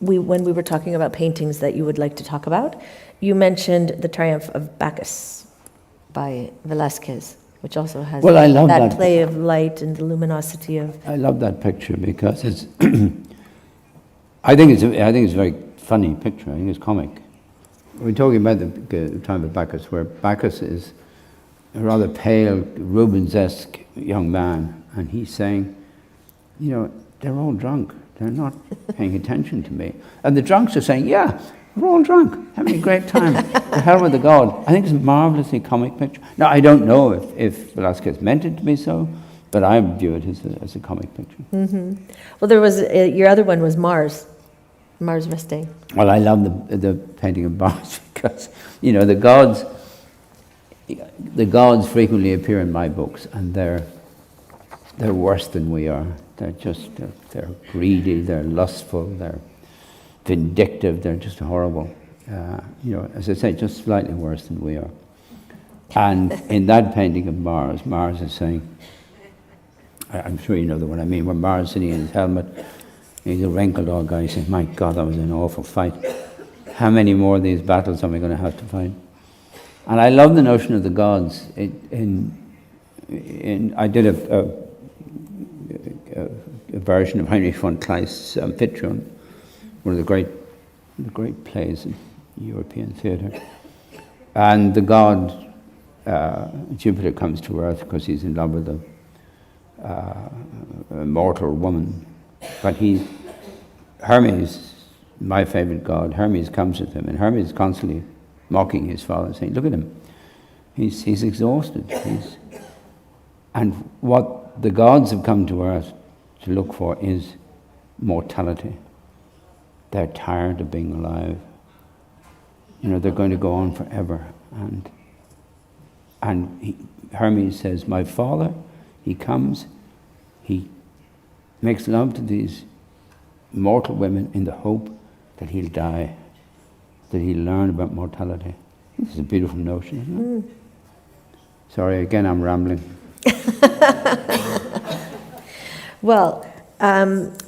when we were talking about paintings that you would like to talk about, you mentioned The Triumph of Bacchus by Velázquez, which also has Well, I love that that. play of light and the luminosity of. I love that picture because it's. I think it's a very funny picture. I think it's comic. We're talking about the time of Bacchus, where Bacchus is a rather pale, Rubens-esque young man, and he's saying, you know, they're all drunk. They're not paying attention to me. And the drunks are saying, yeah, we're all drunk, having a great time. The hell with the God. I think it's a marvelously comic picture. Now, I don't know if Velázquez meant it to be so, but I view it as a comic picture. Mm-hmm. Well, there was, your other one was Mars resting. Well, I love the painting of Mars because, you know, the gods frequently appear in my books, and they're worse than we are. They're greedy, they're lustful, they're vindictive, they're just horrible. You know, as I say, just slightly worse than we are. And in that painting of Mars, Mars is saying, I'm sure you know the one I mean, where Mars is sitting in his helmet, he's a wrinkled old guy, he says, my God, that was an awful fight. How many more of these battles am I going to have to fight? And I love the notion of the gods. I did a version of Heinrich von Kleist's Amphitryon, one of the great plays in European theatre. And the god Jupiter comes to Earth because he's in love with a mortal woman. But Hermes, my favorite god, Hermes comes with him, and Hermes is constantly mocking his father, saying, look at him, he's exhausted. And what the gods have come to Earth to look for is mortality. They're tired of being alive. You know, they're going to go on forever. And Hermes says, my father, he comes, he makes love to these mortal women in the hope that he'll die, that he'll learn about mortality. This is a beautiful notion, isn't it? Sorry, again, I'm rambling. Well,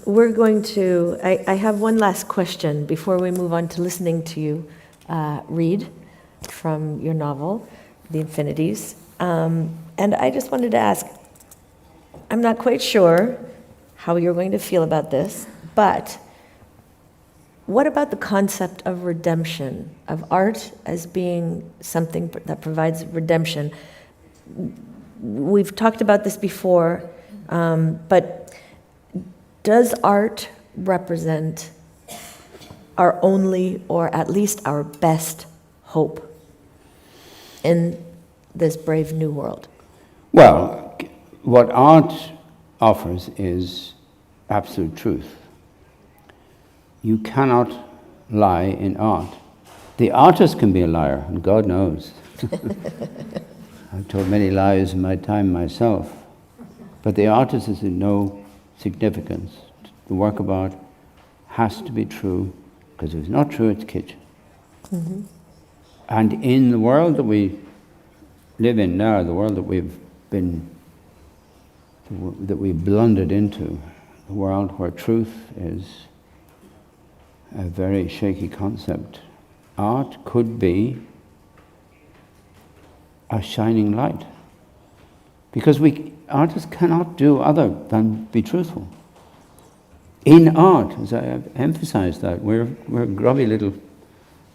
we're going to, I have one last question before we move on to listening to you read from your novel, The Infinities. And I just wanted to ask, I'm not quite sure how you're going to feel about this, but what about the concept of redemption, of art as being something that provides redemption? We've talked about this before, but does art represent our only, or at least our best, hope in this brave new world? Well, what art offers is absolute truth. You cannot lie in art. The artist can be a liar, and God knows. I've told many lies in my time myself. But the artist is of no significance. The work of art has to be true, because if it's not true, it's kitsch. Mm-hmm. And in the world that we live in now, the world that we've blundered into, a world where truth is a very shaky concept, art could be a shining light. Because artists cannot do other than be truthful. In art, as I have emphasized that, we're grubby little,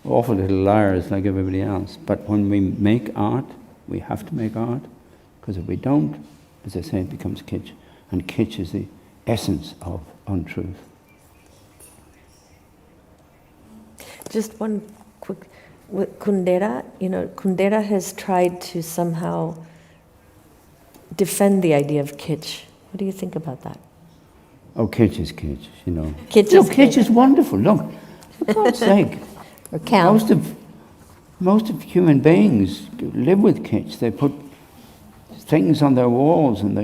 awful little liars like everybody else. But when we make art, we have to make art, because if we don't, as I say, it becomes kitsch. And kitsch is the essence of untruth. Just one quick, with Kundera, Kundera has tried to somehow defend the idea of kitsch. What do you think about that? Oh, kitsch is kitsch, Kitsch is wonderful. Look, for God's sake. Or count. Most of human beings live with kitsch. They put things on their walls and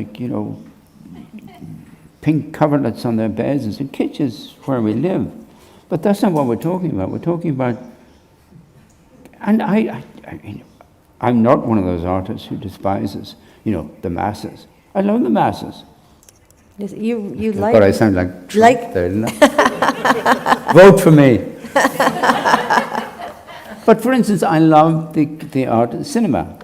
pink coverlets on their beds. And so kitsch is where we live. But that's not what we're talking about. We're talking about, and I'm not one of those artists who despises, the masses. I love the masses. Yes, you like. But I sound like Trump there, didn't I? Vote for me. But for instance, I love the art of cinema.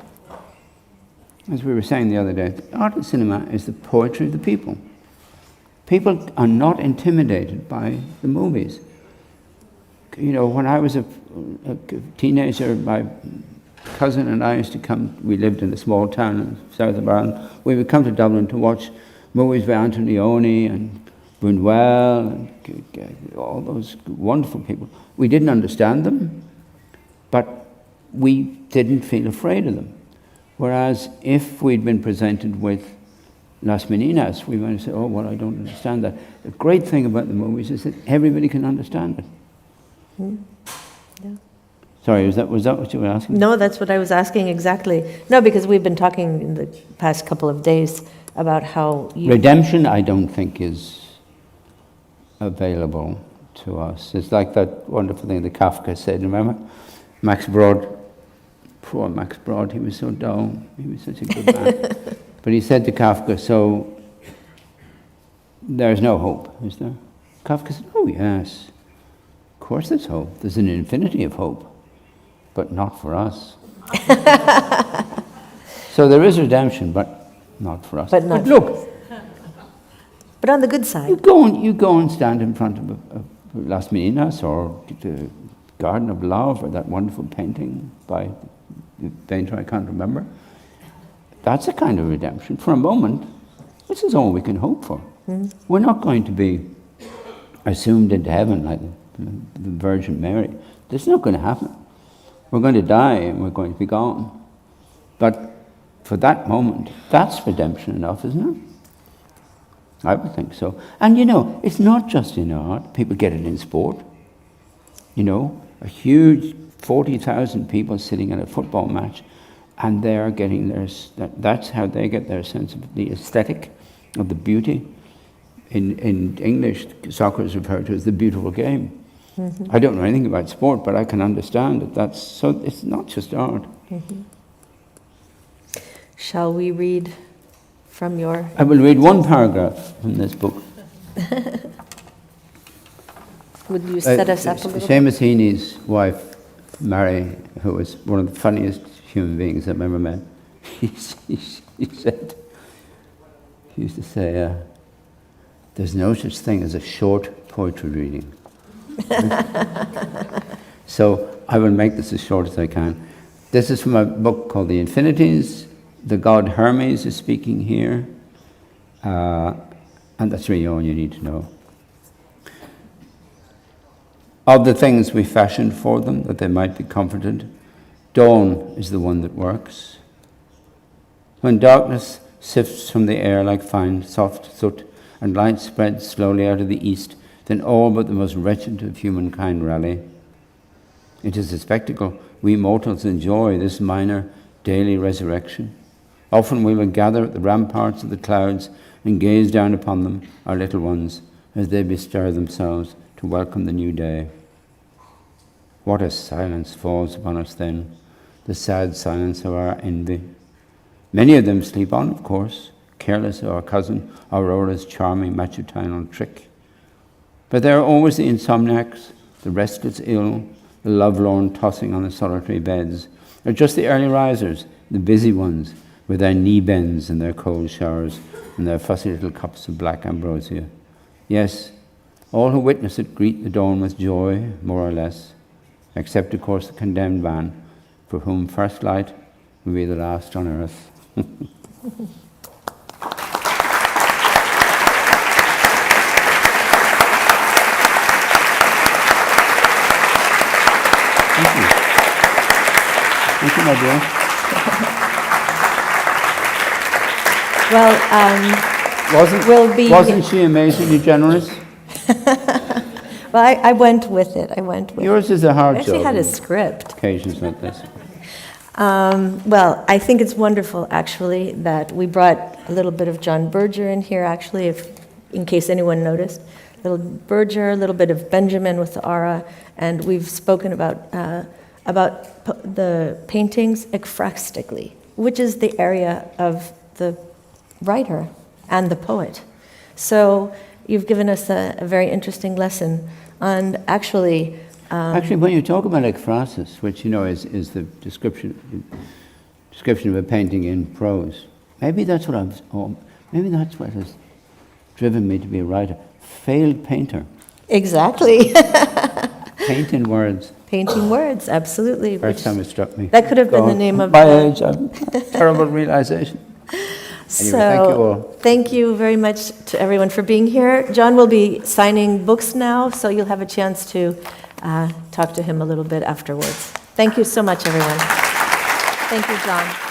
As we were saying the other day, the art of cinema is the poetry of the people. People are not intimidated by the movies. When I was a teenager, my cousin and I used to come, we lived in a small town in south of Ireland, we would come to Dublin to watch movies by Antonioni and Buñuel, all those wonderful people. We didn't understand them, but we didn't feel afraid of them. Whereas if we'd been presented with Las Meninas, we might have said, oh, well, I don't understand that. The great thing about the movies is that everybody can understand it. Yeah. Sorry, was that what you were asking? No, that's what I was asking exactly. No, because we've been talking in the past couple of days about how you... Redemption, I don't think, is available to us. It's like that wonderful thing that Kafka said, remember? Max Brod, poor Max Brod, he was so dull, he was such a good man. But he said to Kafka, so there's no hope, is there? Kafka said, oh yes, of course there's hope. There's an infinity of hope, but not for us. So there is redemption, but not for us. But not look, but on the good side. you go and stand in front of Las Meninas or the Garden of Love or that wonderful painting by the painter I can't remember. That's a kind of redemption. For a moment, this is all we can hope for. We're not going to be assumed into heaven like the Virgin Mary. This is not going to happen. We're going to die and we're going to be gone. But for that moment, that's redemption enough, isn't it? I would think so. And you know, it's not just in art. People get it in sport. You know, a huge 40,000 people sitting at a football match, and they're getting that's how they get their sense of the aesthetic, of the beauty. In English, soccer is referred to as the beautiful game. I don't know anything about sport, but I can understand that so it's not just art. Shall we read from your... I will read one paragraph from this book. Would you set us up a little? Seamus Heaney's wife, Mary, who was one of the funniest human beings I've ever met, she said, she used to say, there's no such thing as a short poetry reading. So I will make this as short as I can. This is from a book called The Infinities. The god Hermes is speaking here. And that's really all you need to know. Of the things we fashioned for them, that they might be comforted, dawn is the one that works. When darkness sifts from the air like fine, soft soot, and light spreads slowly out of the east, then all but the most wretched of humankind rally. It is a spectacle we mortals enjoy, this minor daily resurrection. Often we will gather at the ramparts of the clouds and gaze down upon them, our little ones, as they bestir themselves to welcome the new day. What a silence falls upon us then, the sad silence of our envy. Many of them sleep on, of course, careless of our cousin Aurora's charming matutinal trick. But there are always the insomniacs, the restless ill, the lovelorn tossing on the solitary beds, or just the early risers, the busy ones, with their knee bends and their cold showers and their fussy little cups of black ambrosia. Yes, all who witness it greet the dawn with joy, more or less, except, of course, the condemned man, for whom first light will be the last on earth. Thank you. Thank you, my dear. Well, wasn't she amazingly generous? Well, I went with it. Yours is a hard job. I actually had a script. Occasions like this. Well, I think it's wonderful, actually, that we brought a little bit of John Berger in here, actually, in case anyone noticed. A little Berger, a little bit of Benjamin with the aura, and we've spoken about the paintings ekphrastically, which is the area of the writer and the poet. So you've given us a very interesting lesson on actually... when you talk about ekphrasis, which you know is the description of a painting in prose, maybe that's what has driven me to be a writer. Failed painter. Exactly. Paint in words. Painting words, absolutely. First time it struck me. That could have been the name of... My age, terrible realization. thank you all. Thank you very much to everyone for being here. John will be signing books now, so you'll have a chance to talk to him a little bit afterwards. Thank you so much, everyone. Thank you, John.